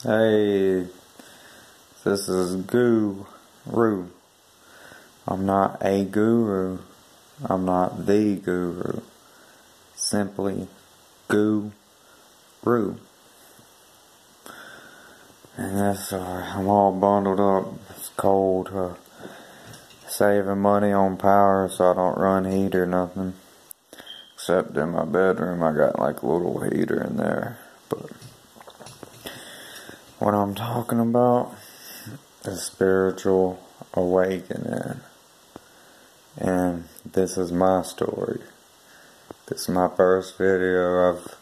Hey, this is Guru. I'm not a guru. I'm not the guru. Simply Guru. And that's I'm all bundled up. It's cold. Saving money on power so I don't run heat or nothing. Except in my bedroom, I got like a little heater in there. But what I'm talking about is spiritual awakening. And this is my story. This is my first video. I've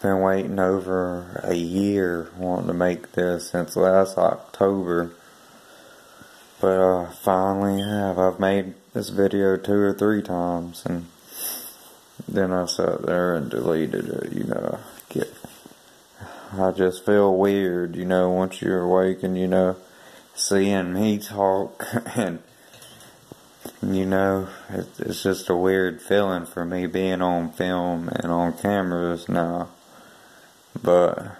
been waiting over a year wanting to make this since last October. But finally have. I've made this video 2 or 3 times and then I sat there and deleted it, I just feel weird, once you're awakened, seeing me talk and it's just a weird feeling for me being on film and on cameras now. But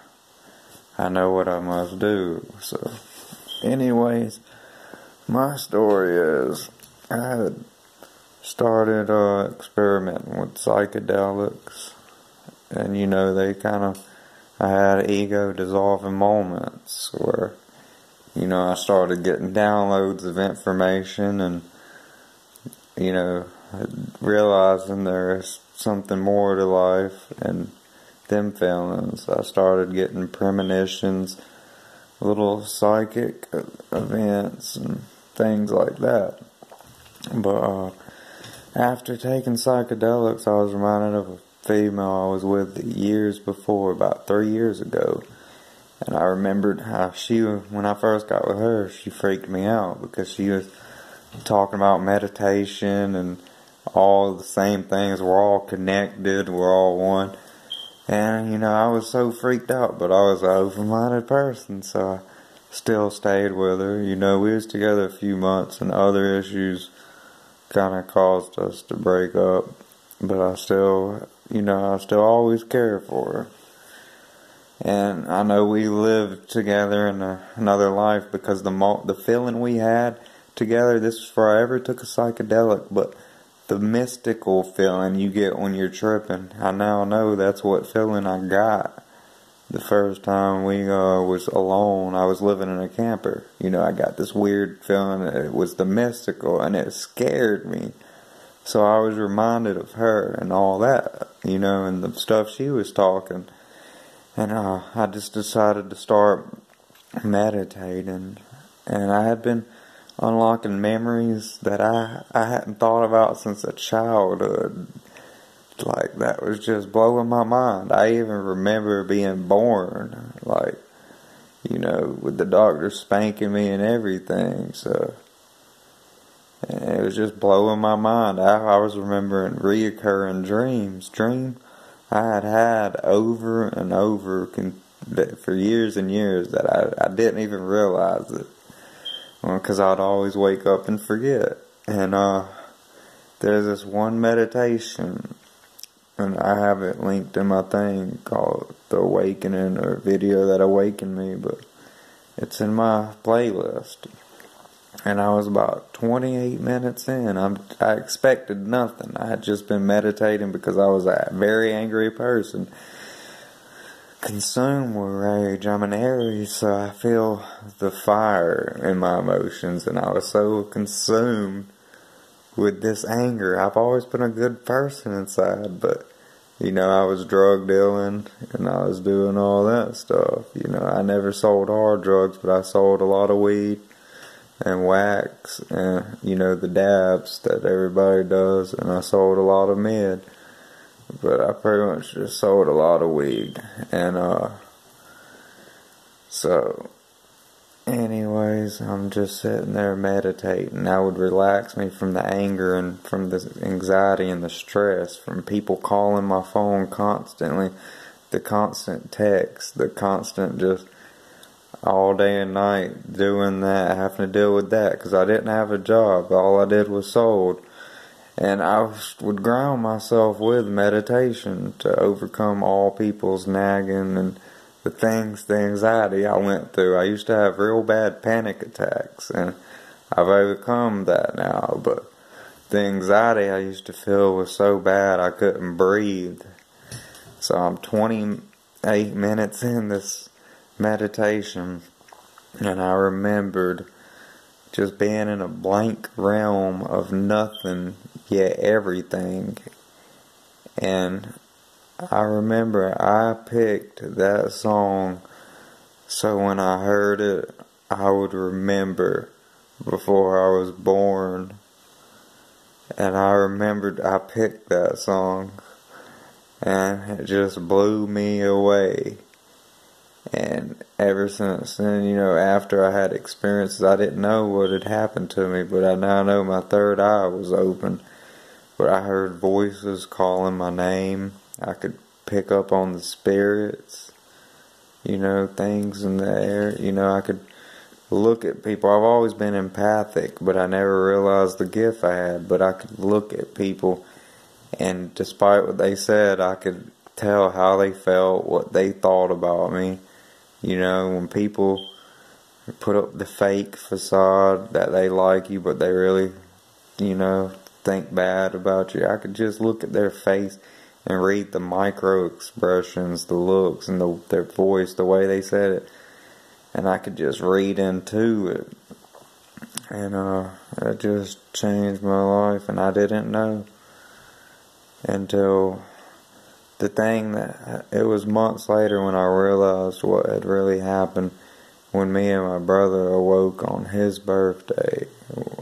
I know what I must do. So anyways, my story is I had started experimenting with psychedelics, and I had ego dissolving moments where I started getting downloads of information and realizing there's something more to life and them feelings. I started getting premonitions, little psychic events and things like that. But after taking psychedelics, I was reminded of a female I was with years before, about 3 years ago. And I remembered how when I first got with her, she freaked me out because she was talking about meditation and all the same things. We're all connected, we're all one. And, I was so freaked out, but I was an open-minded person, so I still stayed with her. We was together a few months and other issues kind of caused us to break up. But I still always care for her. And I know we lived together in another life because the feeling we had together, this was before I ever took a psychedelic, but the mystical feeling you get when you're tripping, I now know that's what feeling I got the first time we was alone. I was living in a camper. I got this weird feeling that it was the mystical, and it scared me. So I was reminded of her and all that, and the stuff she was talking. And I just decided to start meditating. And I had been unlocking memories that I hadn't thought about since a childhood. Like, that was just blowing my mind. I even remember being born, with the doctor spanking me and everything, so. And it was just blowing my mind. I was remembering reoccurring dreams. I had over and over for years and years that I didn't even realize it. Because I'd always wake up and forget. And there's this one meditation, and I have it linked in my thing called The Awakening, or Video That Awakened Me, but it's in my playlist. And I was about 28 minutes in. I expected nothing. I had just been meditating because I was a very angry person. Consumed with rage. I'm an Aries, so I feel the fire in my emotions. And I was so consumed with this anger. I've always been a good person inside, but I was drug dealing and I was doing all that stuff. I never sold hard drugs, but I sold a lot of weed and wax and the dabs that everybody does, and I sold a lot of med, but I pretty much just sold a lot of weed. And so anyways, I'm just sitting there meditating. That would relax me from the anger and from the anxiety and the stress from people calling my phone constantly, the constant text, the constant just all day and night doing that, having to deal with that because I didn't have a job. All I did was sold. And I would ground myself with meditation to overcome all people's nagging and the anxiety I went through. I used to have real bad panic attacks, and I've overcome that now, but the anxiety I used to feel was so bad I couldn't breathe. So I'm 28 minutes in this meditation, and I remembered just being in a blank realm of nothing yet everything. And I remember I picked that song so when I heard it, I would remember before I was born. And I remembered I picked that song, and it just blew me away. And ever since then, after I had experiences, I didn't know what had happened to me, but I now know my third eye was open. But I heard voices calling my name. I could pick up on the spirits, things in the air. I could look at people. I've always been empathic, but I never realized the gift I had. But I could look at people, and despite what they said, I could tell how they felt, what they thought about me. When people put up the fake facade that they like you, but they really, think bad about you, I could just look at their face and read the micro expressions, the looks, and their voice, the way they said it. And I could just read into it. And it just changed my life, and I didn't know until the thing that it was months later when I realized what had really happened when me and my brother awoke on his birthday.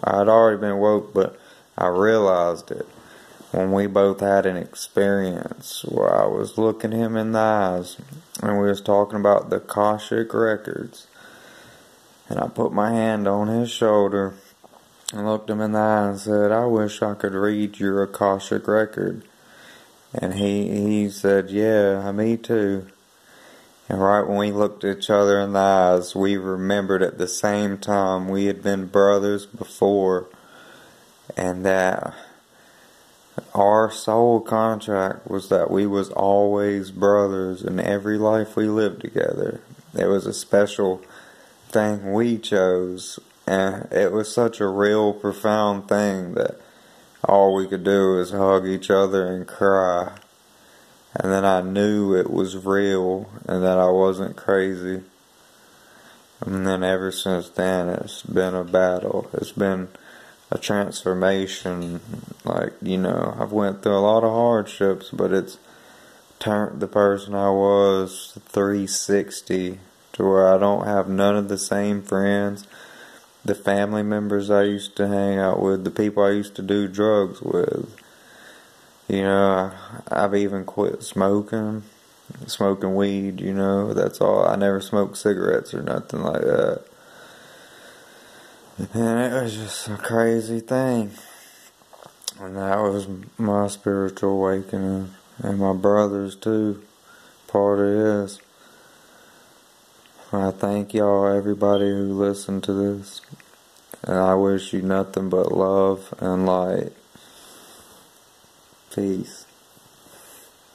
I'd already been woke, but I realized it when we both had an experience where I was looking him in the eyes and we was talking about the Akashic records. And I put my hand on his shoulder and looked him in the eye and said, "I wish I could read your Akashic record." And he said, "Yeah, me too." And right when we looked at each other in the eyes, we remembered at the same time we had been brothers before, and that our soul contract was that we was always brothers in every life we lived together. It was a special thing we chose, and it was such a real, profound thing that all we could do was hug each other and cry. And then I knew it was real and that I wasn't crazy. And then ever since then, it's been a battle. It's been a transformation. I've went through a lot of hardships, but it's turned the person I was 360 to where I don't have none of the same friends. The family members I used to hang out with, the people I used to do drugs with. I've even quit smoking weed, that's all. I never smoked cigarettes or nothing like that. And it was just a crazy thing. And that was my spiritual awakening. And my brother's too. Part of his. I thank y'all, everybody who listened to this. And I wish you nothing but love and light. Peace.